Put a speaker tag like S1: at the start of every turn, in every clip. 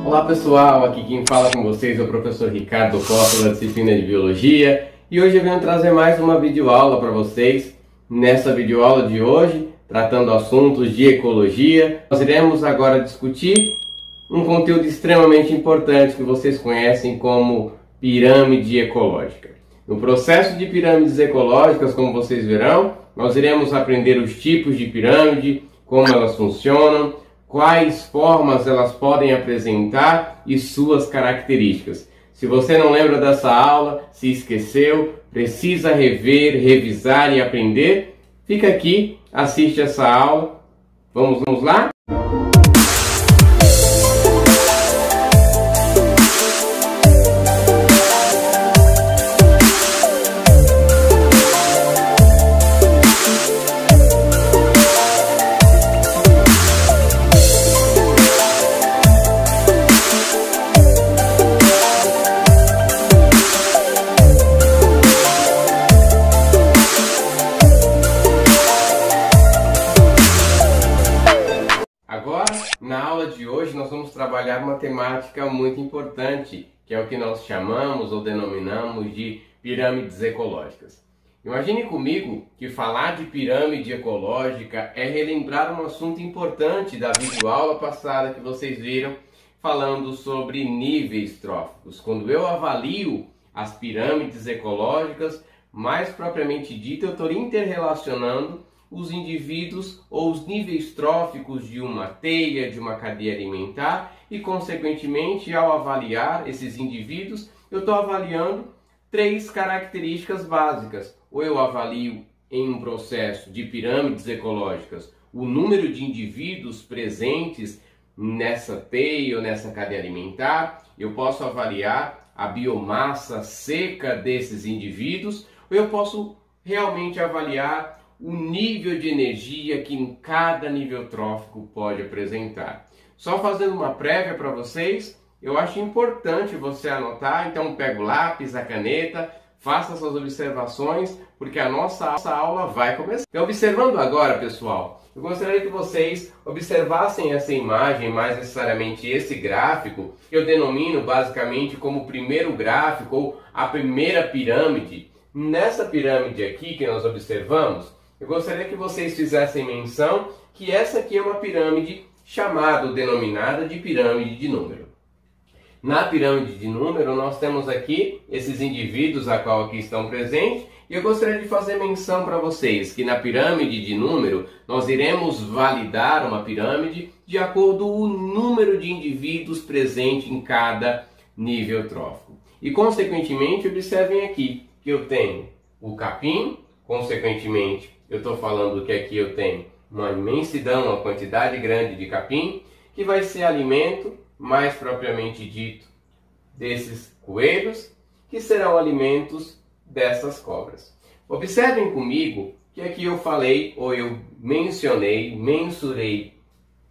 S1: Olá pessoal, aqui quem fala com vocês é o professor Ricardo Costa da disciplina de Biologia e hoje eu venho trazer mais uma videoaula para vocês. Nessa videoaula de hoje, tratando assuntos de ecologia, nós iremos agora discutir um conteúdo extremamente importante que vocês conhecem como pirâmide ecológica. No processo de pirâmides ecológicas, como vocês verão, nós iremos aprender os tipos de pirâmide, como elas funcionam, quais formas elas podem apresentar e suas características. Se você não lembra dessa aula, se esqueceu, precisa rever, revisar e aprender, fica aqui, assiste essa aula. Vamos lá? Na aula de hoje nós vamos trabalhar uma temática muito importante, que é o que nós chamamos ou denominamos de pirâmides ecológicas. Imagine comigo que falar de pirâmide ecológica é relembrar um assunto importante da videoaula passada que vocês viram, falando sobre níveis tróficos. Quando eu avalio as pirâmides ecológicas, mais propriamente dito, eu estou interrelacionando os indivíduos ou os níveis tróficos de uma teia, de uma cadeia alimentar e, consequentemente, ao avaliar esses indivíduos, eu estou avaliando três características básicas. Ou eu avalio em um processo de pirâmides ecológicas o número de indivíduos presentes nessa teia ou nessa cadeia alimentar, eu posso avaliar a biomassa seca desses indivíduos, ou eu posso realmente avaliar o nível de energia que em cada nível trófico pode apresentar. Só fazendo uma prévia para vocês, eu acho importante você anotar, então pega o lápis, a caneta, faça suas observações, porque a nossa aula vai começar. Então, observando agora, pessoal, eu gostaria que vocês observassem essa imagem, mais necessariamente esse gráfico, que eu denomino basicamente como o primeiro gráfico ou a primeira pirâmide. Nessa pirâmide aqui que nós observamos, eu gostaria que vocês fizessem menção que essa aqui é uma pirâmide chamada, denominada de pirâmide de número. Na pirâmide de número, nós temos aqui esses indivíduos a qual aqui estão presentes, e eu gostaria de fazer menção para vocês que na pirâmide de número, nós iremos validar uma pirâmide de acordo com o número de indivíduos presente em cada nível trófico. E, consequentemente, observem aqui que eu tenho o capim, consequentemente, eu estou falando que aqui eu tenho uma imensidão, uma quantidade grande de capim, que vai ser alimento, mais propriamente dito, desses coelhos, que serão alimentos dessas cobras. Observem comigo que aqui eu falei, ou eu mencionei, mensurei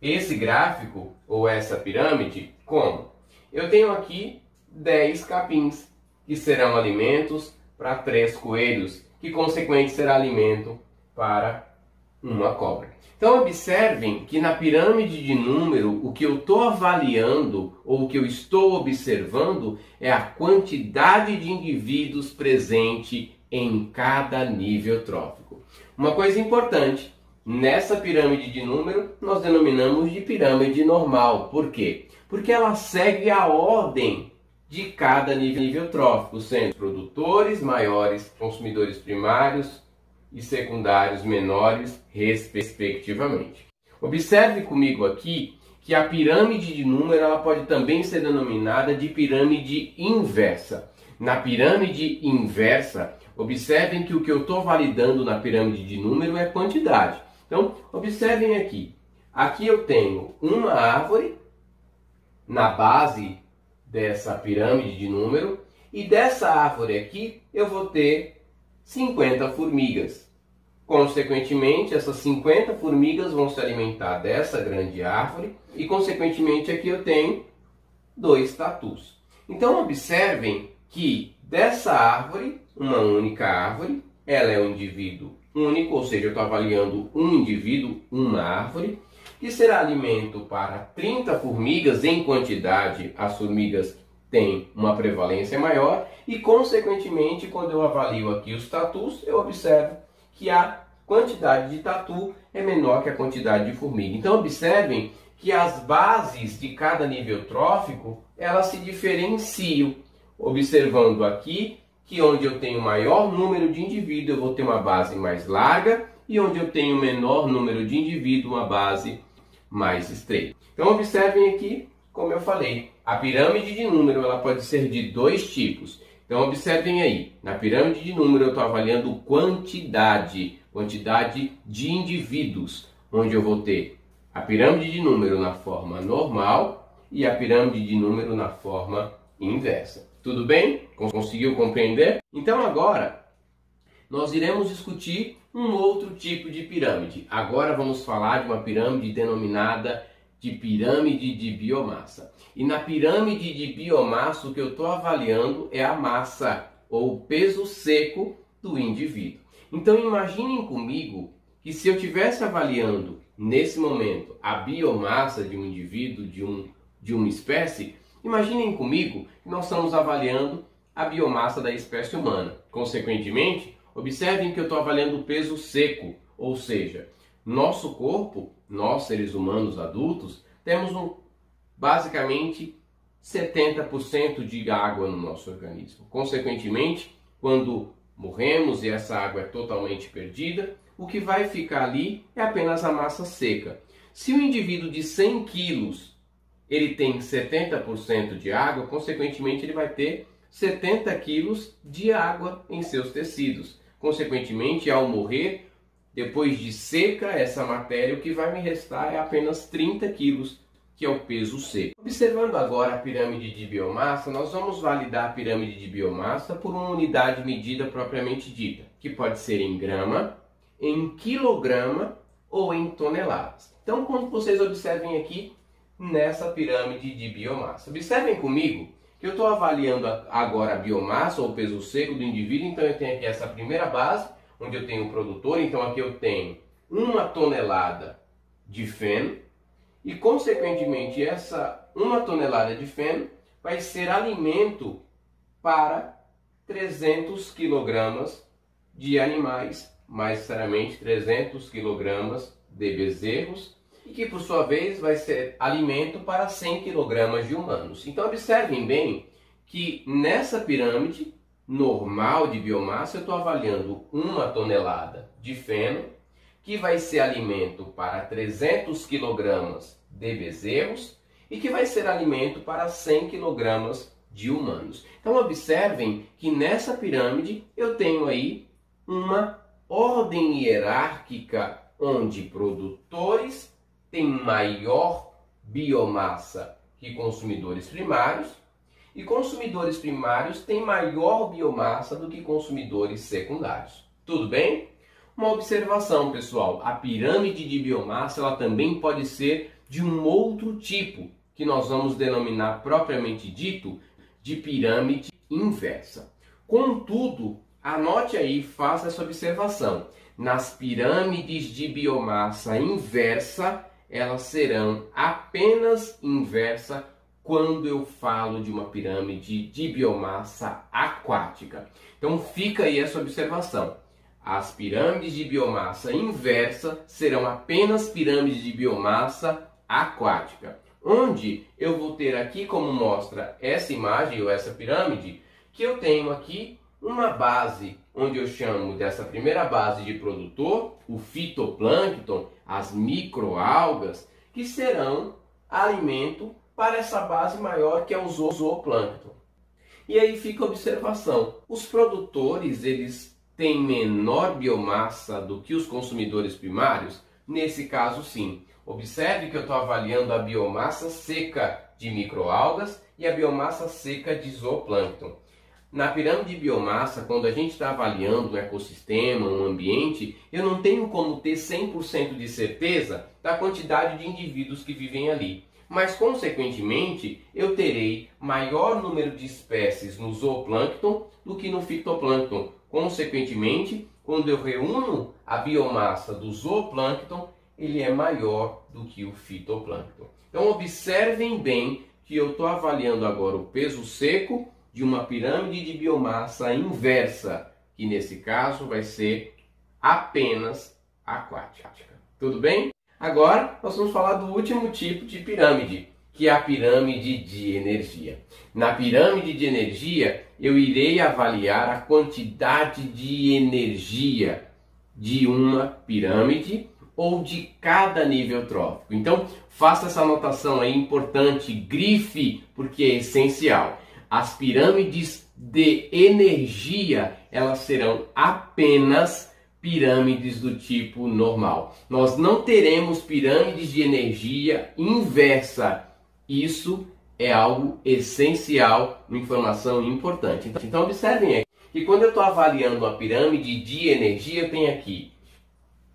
S1: esse gráfico, ou essa pirâmide, como? Eu tenho aqui 10 capins, que serão alimentos para 3 coelhos, que consequentemente será alimento para uma cobra. Então observem que na pirâmide de número, o que eu estou avaliando ou o que eu estou observando é a quantidade de indivíduos presente em cada nível trófico. Uma coisa importante, nessa pirâmide de número nós denominamos de pirâmide normal. Por quê? Porque ela segue a ordem de cada nível trófico, sendo produtores maiores, consumidores primários e secundários menores, respectivamente. Observe comigo aqui que a pirâmide de número ela pode também ser denominada de pirâmide inversa. Na pirâmide inversa, observem que o que eu estou validando na pirâmide de número é quantidade. Então, observem aqui. Aqui eu tenho uma árvore na base dessa pirâmide de número, e dessa árvore aqui eu vou ter 50 formigas. Consequentemente, essas 50 formigas vão se alimentar dessa grande árvore e, consequentemente, aqui eu tenho 2 tatus. Então, observem que dessa árvore, uma única árvore, ela é um indivíduo único, ou seja, eu estou avaliando um indivíduo, uma árvore. que será alimento para 30 formigas em quantidade. As formigas têm uma prevalência maior e, consequentemente, quando eu avalio aqui os tatus, eu observo que a quantidade de tatu é menor que a quantidade de formiga. Então, observem que as bases de cada nível trófico, elas se diferenciam. Observando aqui que onde eu tenho maior número de indivíduos, eu vou ter uma base mais larga, e onde eu tenho menor número de indivíduos, uma base mais estreita. Então, observem aqui, como eu falei, a pirâmide de número ela pode ser de dois tipos. Então, observem aí, na pirâmide de número eu estou avaliando quantidade de indivíduos, onde eu vou ter a pirâmide de número na forma normal e a pirâmide de número na forma inversa. Tudo bem? Conseguiu compreender? Então agora nós iremos discutir um outro tipo de pirâmide. Agora vamos falar de uma pirâmide denominada de pirâmide de biomassa. E na pirâmide de biomassa o que eu estou avaliando é a massa ou peso seco do indivíduo. Então imaginem comigo que se eu estivesse avaliando nesse momento a biomassa de um indivíduo, de uma espécie, imaginem comigo que nós estamos avaliando a biomassa da espécie humana. Consequentemente, observem que eu estou avaliando o peso seco, ou seja, nosso corpo, nós seres humanos adultos, temos basicamente 70% de água no nosso organismo. Consequentemente, quando morremos e essa água é totalmente perdida, o que vai ficar ali é apenas a massa seca. Se o indivíduo de 100 quilos ele tem 70% de água, consequentemente ele vai ter 70 quilos de água em seus tecidos. Consequentemente, ao morrer, depois de seca essa matéria, o que vai me restar é apenas 30 quilos, que é o peso seco. Observando agora a pirâmide de biomassa, nós vamos validar a pirâmide de biomassa por uma unidade medida propriamente dita, que pode ser em grama, em quilograma ou em toneladas. Então, quando vocês observem aqui nessa pirâmide de biomassa, observem comigo que eu estou avaliando agora a biomassa ou o peso seco do indivíduo. Então eu tenho aqui essa primeira base, onde eu tenho o produtor. Então aqui eu tenho 1 tonelada de feno e, consequentemente, essa 1 tonelada de feno vai ser alimento para 300 quilogramas de animais, mais sinceramente 300 quilogramas de bezerros, e que por sua vez vai ser alimento para 100 kg de humanos. Então observem bem que nessa pirâmide normal de biomassa eu estou avaliando 1 tonelada de feno, que vai ser alimento para 300 kg de bezerros e que vai ser alimento para 100 kg de humanos. Então observem que nessa pirâmide eu tenho aí uma ordem hierárquica onde produtores tem maior biomassa que consumidores primários, e consumidores primários têm maior biomassa do que consumidores secundários. Tudo bem? Uma observação, pessoal, a pirâmide de biomassa ela também pode ser de um outro tipo, que nós vamos denominar propriamente dito de pirâmide inversa. Contudo, anote aí, faça essa observação. Nas pirâmides de biomassa inversa, elas serão apenas inversa quando eu falo de uma pirâmide de biomassa aquática. Então fica aí essa observação. As pirâmides de biomassa inversa serão apenas pirâmides de biomassa aquática, onde eu vou ter aqui, como mostra essa imagem ou essa pirâmide, que eu tenho aqui uma base, onde eu chamo dessa primeira base de produtor, o fitoplâncton, as microalgas, que serão alimento para essa base maior que é o zooplâncton. E aí fica a observação, os produtores eles têm menor biomassa do que os consumidores primários? Nesse caso sim. Observe que eu estou avaliando a biomassa seca de microalgas e a biomassa seca de zooplâncton. Na pirâmide de biomassa, quando a gente está avaliando um ecossistema, um ambiente, eu não tenho como ter 100% de certeza da quantidade de indivíduos que vivem ali. Mas, consequentemente, eu terei maior número de espécies no zooplâncton do que no fitoplâncton. Consequentemente, quando eu reúno a biomassa do zooplâncton, ele é maior do que o fitoplâncton. Então observem bem que eu estou avaliando agora o peso seco de uma pirâmide de biomassa inversa, que nesse caso vai ser apenas aquática. Tudo bem? Agora nós vamos falar do último tipo de pirâmide, que é a pirâmide de energia. Na pirâmide de energia, eu irei avaliar a quantidade de energia de uma pirâmide ou de cada nível trófico. Então, faça essa anotação aí importante, grife, porque é essencial. As pirâmides de energia, elas serão apenas pirâmides do tipo normal. Nós não teremos pirâmides de energia inversa. Isso é algo essencial, uma informação importante. Então observem aqui que quando eu estou avaliando uma pirâmide de energia, eu tenho aqui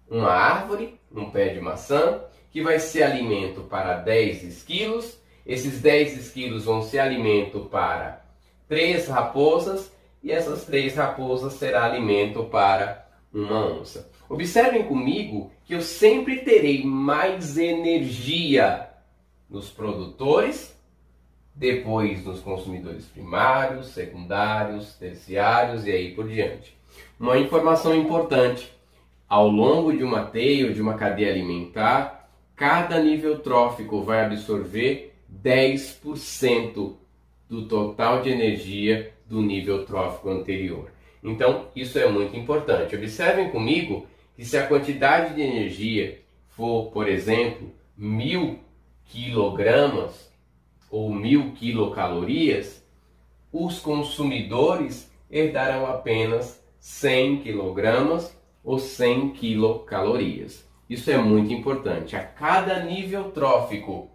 S1: uma árvore, um pé de maçã, que vai ser alimento para 10 esquilos. Esses 10 esquilos vão ser alimento para 3 raposas e essas 3 raposas será alimento para uma onça. Observem comigo que eu sempre terei mais energia nos produtores, depois nos consumidores primários, secundários, terciários e aí por diante. Uma informação importante: ao longo de uma teia ou de uma cadeia alimentar, cada nível trófico vai absorver 10% do total de energia do nível trófico anterior. Então, isso é muito importante. Observem comigo que se a quantidade de energia for, por exemplo, 1000 quilogramas ou 1000 quilocalorias, os consumidores herdarão apenas 100 quilogramas ou 100 quilocalorias. Isso é muito importante. A cada nível trófico,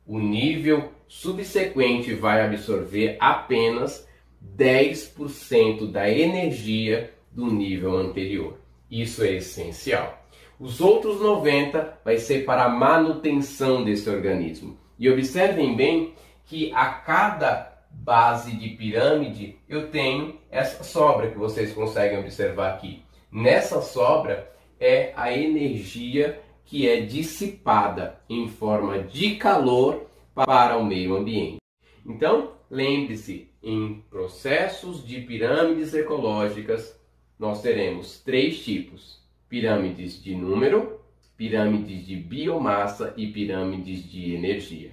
S1: o nível subsequente vai absorver apenas 10% da energia do nível anterior. Isso é essencial. Os outros 90% vai ser para a manutenção desse organismo. E observem bem que a cada base de pirâmide eu tenho essa sobra que vocês conseguem observar aqui. Nessa sobra é a energia que é dissipada em forma de calor para o meio ambiente. Então, lembre-se, em processos de pirâmides ecológicas, nós teremos 3 tipos: pirâmides de número, pirâmides de biomassa e pirâmides de energia.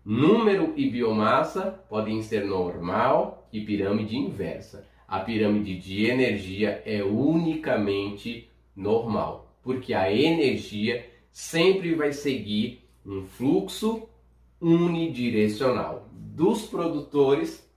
S1: Número e biomassa podem ser normal e pirâmide inversa. A pirâmide de energia é unicamente normal, porque a energia sempre vai seguir um fluxo unidirecional dos produtores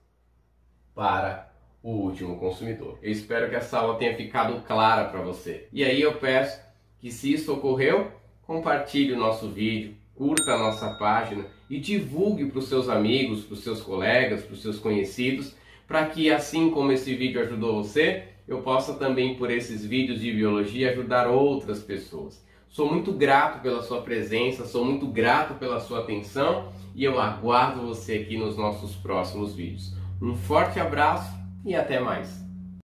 S1: para o último consumidor. Eu espero que essa aula tenha ficado clara para você. E aí eu peço que, se isso ocorreu, compartilhe o nosso vídeo, curta a nossa página e divulgue para os seus amigos, para os seus colegas, para os seus conhecidos, para que, assim como esse vídeo ajudou você, eu possa também, por esses vídeos de biologia, ajudar outras pessoas. Sou muito grato pela sua presença, sou muito grato pela sua atenção e eu aguardo você aqui nos nossos próximos vídeos. Um forte abraço e até mais!